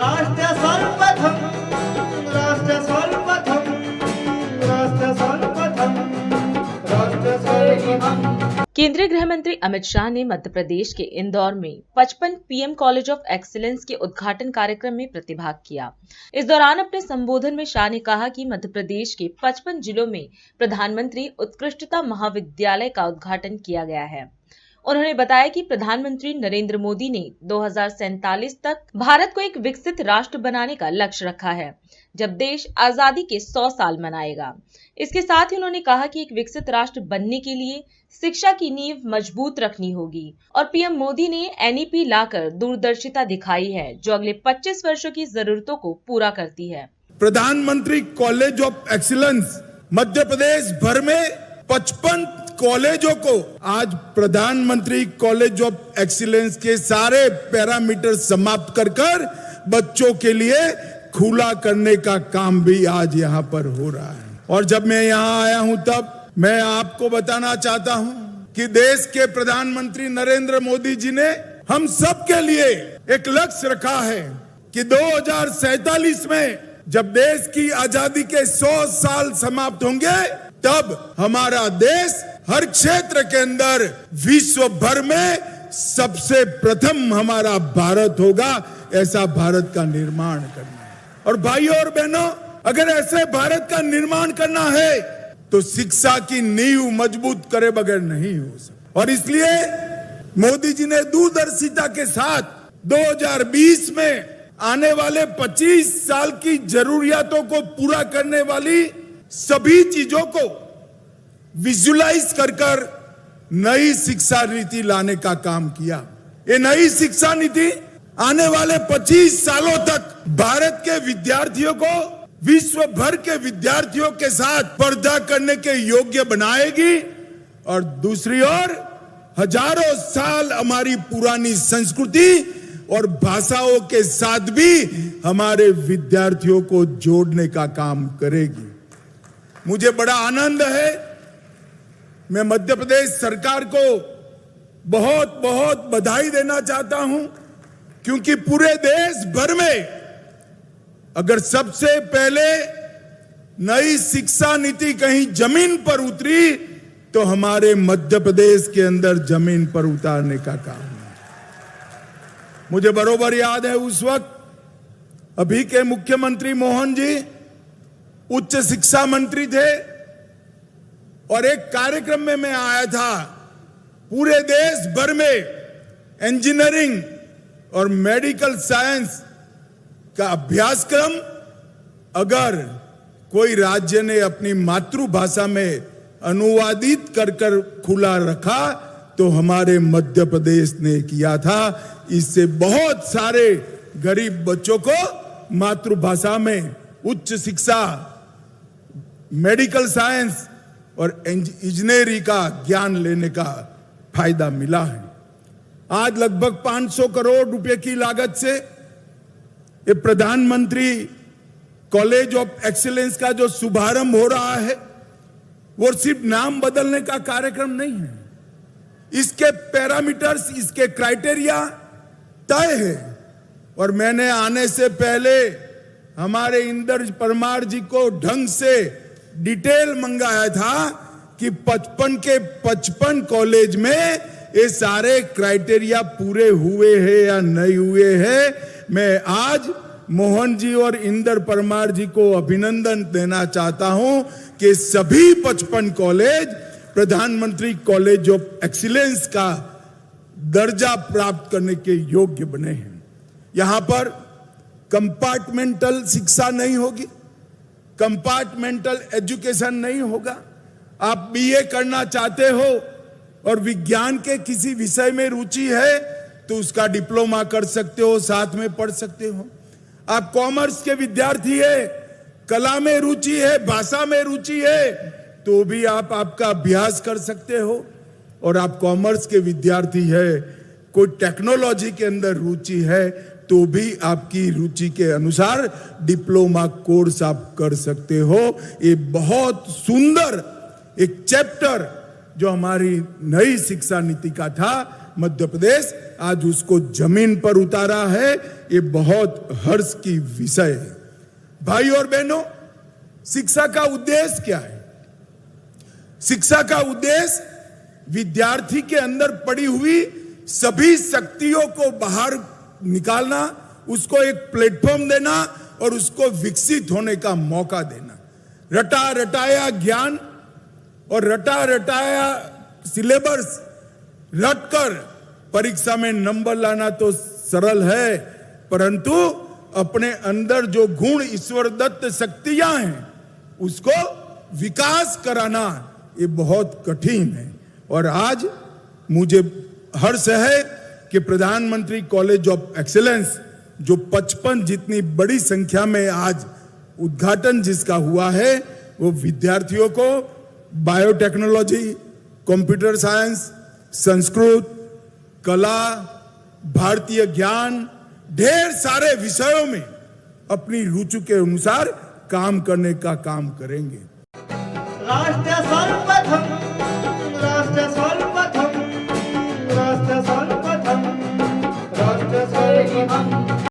राष्ट्र सर्वप्रथम राष्ट्र सर्वप्रथम राष्ट्र सर्वप्रथम राष्ट्र सर्वप्रथम। केंद्रीय गृह मंत्री अमित शाह ने मध्य प्रदेश के इंदौर में 55 पीएम कॉलेज ऑफ एक्सीलेंस के उद्घाटन कार्यक्रम में प्रतिभाग किया। इस दौरान अपने संबोधन में शाह ने कहा कि मध्य प्रदेश के 55 जिलों में प्रधानमंत्री उत्कृष्टता महाविद्यालय का उद्घाटन किया गया है। उन्होंने बताया कि प्रधानमंत्री नरेंद्र मोदी ने 2047 तक भारत को एक विकसित राष्ट्र बनाने का लक्ष्य रखा है, जब देश आजादी के 100 साल मनाएगा। इसके साथ ही उन्होंने कहा कि एक विकसित राष्ट्र बनने के लिए शिक्षा की नींव मजबूत रखनी होगी और पीएम मोदी ने एनईपी लाकर दूरदर्शिता दिखाई है, जो अगले 25 वर्षों की जरूरतों को पूरा करती है। प्रधानमंत्री college of excellence Madhya Pradesh भर में 55 कॉलेजों को आज प्रधानमंत्री कॉलेज ऑफ एक्सीलेंस के सारे पैरामीटर समाप्त कर बच्चों के लिए खुला करने का काम भी आज यहाँ पर हो रहा है। और जब मैं यहाँ आया हूँ तब मैं आपको बताना चाहता हूँ कि देश के प्रधानमंत्री नरेंद्र मोदी जी ने हम सब के लिए एक लक्ष्य रखा है कि 2047 में जब देश की आजादी के 100 साल समाप्त होंगे तब हमारा देश हर क्षेत्र के अंदर विश्व भर में सबसे प्रथम हमारा भारत होगा। ऐसा भारत का निर्माण करना है। और भाइयों और बहनों, अगर ऐसे भारत का निर्माण करना है तो शिक्षा की नींव मजबूत करे बगैर नहीं हो सकता। और इसलिए मोदी जी ने दूरदर्शिता के साथ 2020 में आने वाले 25 साल की जरूरियातों को पूरा करने वाली सभी चीजों को विजुलाइज कर नई शिक्षा नीति लाने का काम किया। ये नई शिक्षा नीति आने वाले 25 सालों तक भारत के विद्यार्थियों को विश्व भर के विद्यार्थियों के साथ स्पर्धा करने के योग्य बनाएगी और दूसरी ओर हजारों साल हमारी पुरानी संस्कृति और भाषाओं के साथ भी हमारे विद्यार्थियों को जोड़ने का काम करेगी। मुझे बड़ा आनंद है, मैं मध्य प्रदेश सरकार को बहुत बहुत बधाई देना चाहता हूं, क्योंकि पूरे देश भर में अगर सबसे पहले नई शिक्षा नीति कहीं जमीन पर उतरी तो हमारे मध्य प्रदेश के अंदर जमीन पर उतारने का काम है। मुझे बरोबर याद है उस वक्त अभी के मुख्यमंत्री मोहन जी उच्च शिक्षा मंत्री थे और एक कार्यक्रम में मैं आया था। पूरे देश भर में इंजीनियरिंग और मेडिकल साइंस का अभ्यासक्रम अगर कोई राज्य ने अपनी मातृभाषा में अनुवादित कर खुला रखा तो हमारे मध्य प्रदेश ने किया था। इससे बहुत सारे गरीब बच्चों को मातृभाषा में उच्च शिक्षा, मेडिकल साइंस और इंजीनियरिंग का ज्ञान लेने का फायदा मिला है। आज लगभग 500 करोड़ रुपए की लागत से ये प्रधानमंत्री कॉलेज ऑफ एक्सीलेंस का जो शुभारंभ हो रहा है वो सिर्फ नाम बदलने का कार्यक्रम नहीं है। इसके पैरामीटर्स, इसके क्राइटेरिया तय है। और मैंने आने से पहले हमारे इंदर परमार जी को ढंग से डिटेल मंगाया था कि 55 के 55 कॉलेज में ये सारे क्राइटेरिया पूरे हुए हैं या नहीं हुए हैं। मैं आज मोहन जी और इंदर परमार जी को अभिनंदन देना चाहता हूं कि सभी 55 कॉलेज प्रधानमंत्री कॉलेज ऑफ एक्सीलेंस का दर्जा प्राप्त करने के योग्य बने हैं। यहां पर कंपार्टमेंटल शिक्षा नहीं होगी, कंपार्टमेंटल एजुकेशन नहीं होगा। आप बीए करना चाहते हो और विज्ञान के किसी विषय में रुचि है तो उसका डिप्लोमा कर सकते हो, साथ में पढ़ सकते हो। आप कॉमर्स के विद्यार्थी है, कला में रुचि है, भाषा में रुचि है, तो भी आप आपका अभ्यास कर सकते हो। और आप कॉमर्स के विद्यार्थी है, कोई टेक्नोलॉजी के अंदर रुचि है, तो भी आपकी रुचि के अनुसार डिप्लोमा कोर्स आप कर सकते हो। ये बहुत सुंदर एक चैप्टर जो हमारी नई शिक्षा नीति का था मध्य प्रदेश आज उसको जमीन पर उतारा है, ये बहुत हर्ष की विषय है। भाई और बहनों, शिक्षा का उद्देश्य क्या है? शिक्षा का उद्देश्य विद्यार्थी के अंदर पड़ी हुई सभी शक्तियों को बाहर निकालना, उसको एक प्लेटफॉर्म देना और उसको विकसित होने का मौका देना। रटा रटाया ज्ञान और रटा रटाया सिलेबस रटकर परीक्षा में नंबर लाना तो सरल है, परंतु अपने अंदर जो गुण ईश्वर दत्त शक्तियां हैं उसको विकास कराना ये बहुत कठिन है। और आज मुझे हर्ष है कि प्रधानमंत्री कॉलेज ऑफ एक्सीलेंस जो 55 जितनी बड़ी संख्या में आज उद्घाटन जिसका हुआ है, वो विद्यार्थियों को बायोटेक्नोलॉजी, कंप्यूटर साइंस, संस्कृत, कला, भारतीय ज्ञान, ढेर सारे विषयों में अपनी रुचि के अनुसार काम करने का काम करेंगे। राष्ट्र सर्वप्रथम, राष्ट्र सर्वप्रथम, राष्ट्र सर्वप्रथम, राष्ट्र सर्वप्रथम।